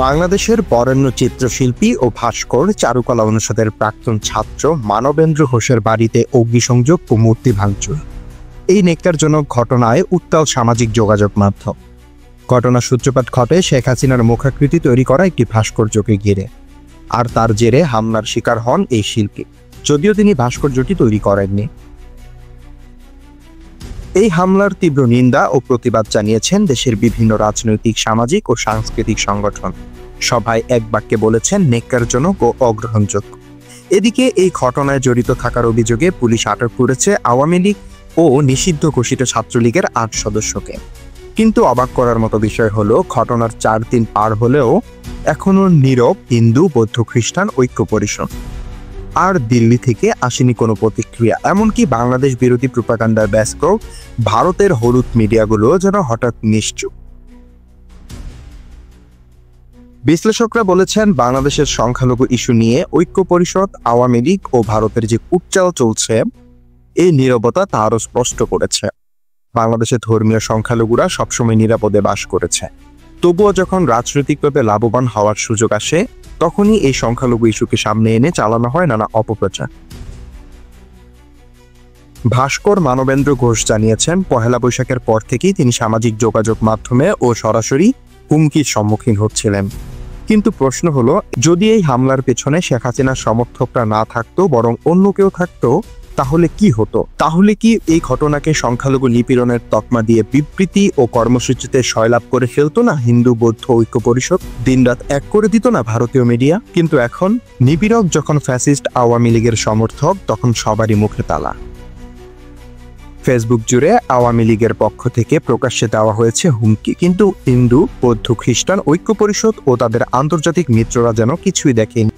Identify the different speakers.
Speaker 1: বাংলাদেশের বরেণ্য চিত্রশিল্পী ও ভাস্কর চারুকলা অনুষদের প্রাক্তন ছাত্র মানবেন্দ্র ঘোষের বাড়িতে অগ্নিসংযোগ ও মূর্তি ভাঙচুর। এই নেককারজনক ঘটনায় উত্তাল সামাজিক যোগাযোগ মাধ্যম। ঘটনার সূত্রপাত ঘটে শেখ হাসিনার মুখাকৃতি তৈরি করা একটি ভাস্কর্যকে ঘিরে, আর তার জেরে হামলার শিকার হন এই শিল্পী, যদিও তিনি ভাস্কর্যটি তৈরি করেননি। এই হামলার তীব্র নিন্দা ও প্রতিবাদ জানিয়েছেন দেশের বিভিন্ন রাজনৈতিক, সামাজিক ও সাংস্কৃতিক সংগঠন। সভায় এক বাক্যে বলেছেন নেককারজনক ও অগ্রহণযোগ্য। এদিকে এই ঘটনায় জড়িত থাকার অভিযোগে পুলিশ আটক করেছে আওয়ামী লীগ ও নিষিদ্ধ ঘোষিত ছাত্রলীগের ৮ সদস্যকে। কিন্তু অবাক করার মতো বিষয় হলো, ঘটনার ৪ দিন পার হলেও এখনো নীরব হিন্দু, বৌদ্ধ, খ্রিস্টান ঐক্য পরিষদ। আর দিল্লি থেকে আসেনি কোনো প্রতিক্রিয়া। এমনকি বাংলাদেশ বিরোধী প্রোপাগান্ডার ব্যস্ত ভারতের হলুদ মিডিয়াগুলো যেন হঠাৎ নিশ্চুপ। বিশ্লেষকরা বলেছেন, বাংলাদেশের সংখ্যালঘু ইস্যু নিয়ে ঐক্য পরিষদ, আওয়ামী লীগ ও ভারতের যে কুটচাল চলছে, এই নীরবতা তা আরো স্পষ্ট করেছে। বাংলাদেশের ধর্মীয় সংখ্যালঘুরা সবসময় নিরাপদে বাস করেছে, তবুও যখন রাজনৈতিকভাবে লাভবান হওয়ার সুযোগ আসে, তখনই এই সংখ্যালঘু ইস্যুকে সামনে এনে চালানো হয় নানা অপপ্রচার। ভাস্কর মানবেন্দ্র ঘোষ জানিয়েছেন, পহেলা বৈশাখের পর থেকেই তিনি সামাজিক যোগাযোগ মাধ্যমে ও সরাসরি হুমকির সম্মুখীন হচ্ছিলেন। কিন্তু প্রশ্ন হলো, যদি এই হামলার পেছনে শেখ হাসিনার সমর্থকরা না থাকতো, বরং অন্য কেউ থাকতো, তাহলে কি হতো? তাহলে কি এই ঘটনাকে সংখ্যালঘু নিপীড়নের তকমা দিয়ে বিবৃতি ও কর্মসূচিতে সয়লাভ করে ফেলতো না হিন্দু, বৌদ্ধ ঐক্য পরিষদ? দিনরাত এক করে দিত না ভারতীয় মিডিয়া? কিন্তু এখন নিপীড়ক যখন ফ্যাসিস্ট আওয়ামী লীগের সমর্থক, তখন সবারই মুখে তালা। ফেসবুক জুড়ে আওয়ামী লীগের পক্ষ থেকে প্রকাশ্যে দেওয়া হয়েছে হুমকি, কিন্তু হিন্দু, বৌদ্ধ, খ্রিস্টান ঐক্য পরিষদ ও তাদের আন্তর্জাতিক মিত্ররা যেন কিছুই দেখেনি।